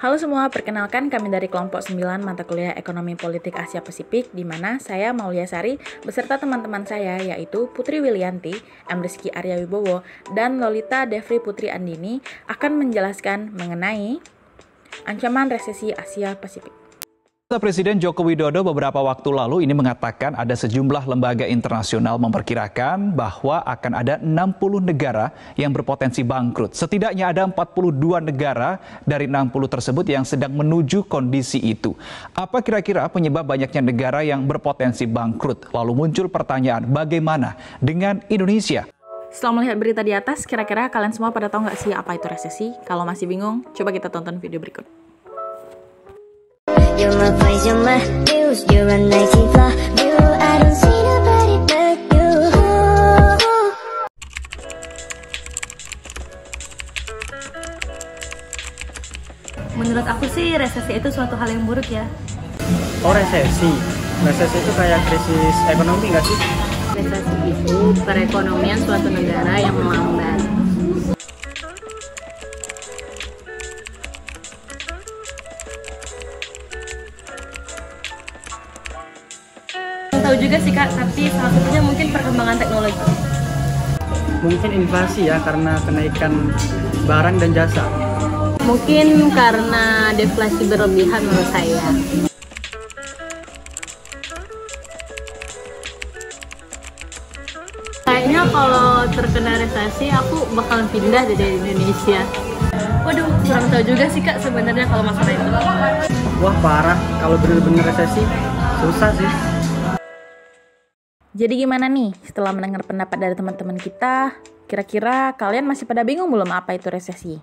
Halo semua, perkenalkan kami dari kelompok 9 mata kuliah Ekonomi Politik Asia Pasifik, di mana saya Maulia Sari beserta teman-teman saya yaitu Putri Wilianti, M. Rizky Arya Wibowo, dan Lolita Devri Putri Andini akan menjelaskan mengenai ancaman resesi Asia Pasifik. Presiden Joko Widodo beberapa waktu lalu ini mengatakan ada sejumlah lembaga internasional memperkirakan bahwa akan ada 60 negara yang berpotensi bangkrut. Setidaknya ada 42 negara dari 60 tersebut yang sedang menuju kondisi itu. Apa kira-kira penyebab banyaknya negara yang berpotensi bangkrut? Lalu muncul pertanyaan, bagaimana dengan Indonesia? Setelah melihat berita di atas, kira-kira kalian semua pada tahu nggak sih apa itu resesi? Kalau masih bingung, coba kita tonton video berikut. You're my praise, you're my muse, you're a nice flaw view. I don't see nobody but you. Menurut aku sih resesi itu suatu hal yang buruk ya. Oh, resesi. Resesi itu kayak krisis ekonomi nggak sih? Resesi itu perekonomian suatu negara yang melambat. Tahu juga sih Kak, tapi salah satunya mungkin perkembangan teknologi. Mungkin inflasi ya, karena kenaikan barang dan jasa. Mungkin karena deflasi berlebihan menurut saya. Kayaknya kalau terkena resesi aku bakalan pindah dari Indonesia. Waduh, kurang tahu juga sih Kak sebenarnya kalau masalah itu. Wah, parah. Kalau bener-bener resesi, susah sih. Jadi gimana nih setelah mendengar pendapat dari teman-teman kita? Kira-kira kalian masih pada bingung belum apa itu resesi?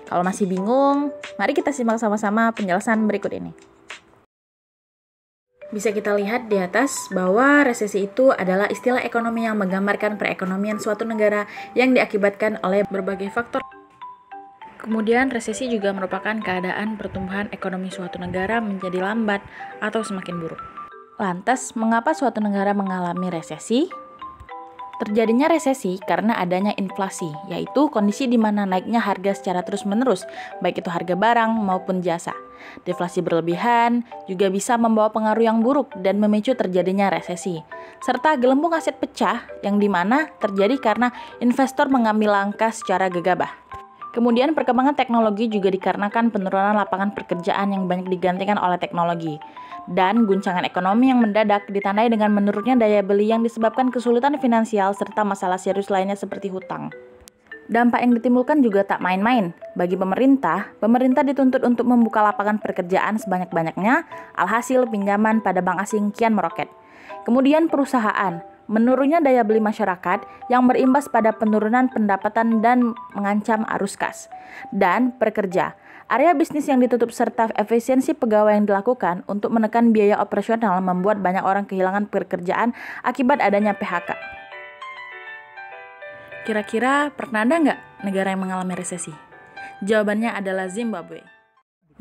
Kalau masih bingung, mari kita simak sama-sama penjelasan berikut ini. Bisa kita lihat di atas bahwa resesi itu adalah istilah ekonomi yang menggambarkan perekonomian suatu negara yang diakibatkan oleh berbagai faktor. Kemudian resesi juga merupakan keadaan pertumbuhan ekonomi suatu negara menjadi lambat atau semakin buruk. Lantas, mengapa suatu negara mengalami resesi? Terjadinya resesi karena adanya inflasi, yaitu kondisi di mana naiknya harga secara terus-menerus, baik itu harga barang maupun jasa. Deflasi berlebihan juga bisa membawa pengaruh yang buruk dan memicu terjadinya resesi. Serta gelembung aset pecah yang dimana terjadi karena investor mengambil langkah secara gegabah. Kemudian perkembangan teknologi juga dikarenakan penurunan lapangan pekerjaan yang banyak digantikan oleh teknologi. Dan guncangan ekonomi yang mendadak ditandai dengan menurunnya daya beli yang disebabkan kesulitan finansial serta masalah serius lainnya seperti hutang. Dampak yang ditimbulkan juga tak main-main. Bagi pemerintah dituntut untuk membuka lapangan pekerjaan sebanyak-banyaknya, alhasil pinjaman pada bank asing kian meroket. Kemudian perusahaan, menurunnya daya beli masyarakat yang berimbas pada penurunan pendapatan dan mengancam arus kas. Dan pekerja, area bisnis yang ditutup serta efisiensi pegawai yang dilakukan untuk menekan biaya operasional membuat banyak orang kehilangan pekerjaan akibat adanya PHK. Kira-kira pernah ada nggak negara yang mengalami resesi? Jawabannya adalah Zimbabwe.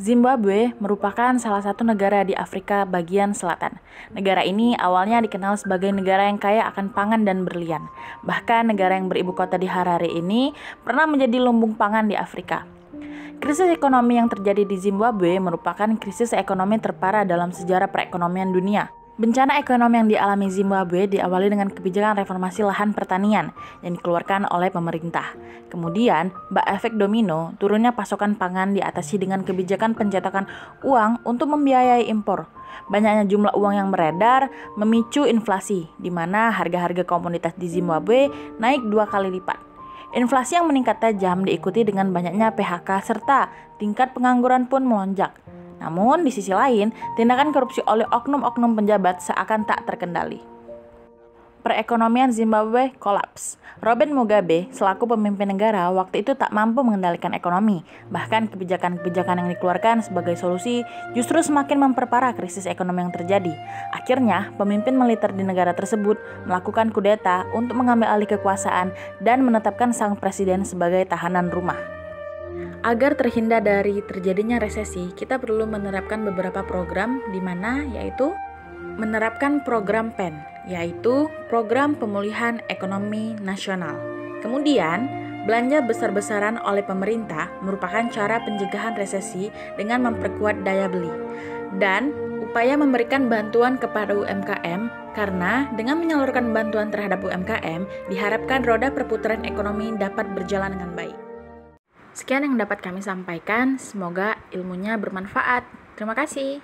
Zimbabwe merupakan salah satu negara di Afrika bagian selatan. Negara ini awalnya dikenal sebagai negara yang kaya akan pangan dan berlian. Bahkan negara yang beribu kota di Harare ini pernah menjadi lumbung pangan di Afrika. Krisis ekonomi yang terjadi di Zimbabwe merupakan krisis ekonomi terparah dalam sejarah perekonomian dunia. Bencana ekonomi yang dialami Zimbabwe diawali dengan kebijakan reformasi lahan pertanian yang dikeluarkan oleh pemerintah. Kemudian, bak efek domino, turunnya pasokan pangan diatasi dengan kebijakan pencetakan uang untuk membiayai impor. Banyaknya jumlah uang yang beredar memicu inflasi, di mana harga-harga komoditas di Zimbabwe naik 2 kali lipat. Inflasi yang meningkat tajam diikuti dengan banyaknya PHK serta tingkat pengangguran pun melonjak. Namun, di sisi lain, tindakan korupsi oleh oknum-oknum penjabat seakan tak terkendali. Perekonomian Zimbabwe kolaps. Robert Mugabe, selaku pemimpin negara, waktu itu tak mampu mengendalikan ekonomi. Bahkan kebijakan-kebijakan yang dikeluarkan sebagai solusi justru semakin memperparah krisis ekonomi yang terjadi. Akhirnya, pemimpin militer di negara tersebut melakukan kudeta untuk mengambil alih kekuasaan dan menetapkan sang presiden sebagai tahanan rumah. Agar terhindar dari terjadinya resesi, kita perlu menerapkan beberapa program di mana yaitu menerapkan program PEN, yaitu Program Pemulihan Ekonomi Nasional. Kemudian, Belanja besar-besaran oleh pemerintah merupakan cara pencegahan resesi dengan memperkuat daya beli dan upaya memberikan bantuan kepada UMKM karena dengan menyalurkan bantuan terhadap UMKM diharapkan roda perputaran ekonomi dapat berjalan dengan baik. Sekian yang dapat kami sampaikan, semoga ilmunya bermanfaat. Terima kasih.